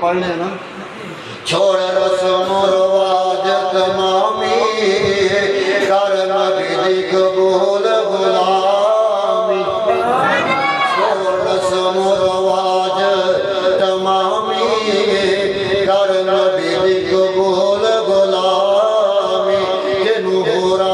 पढ़ने ना छोड़ रस्म रवाज तमामी कर नबी कबूल गुलामी छोड़ रस्म रवाज तमामी कर नबी कबूल गुलामी के नूरा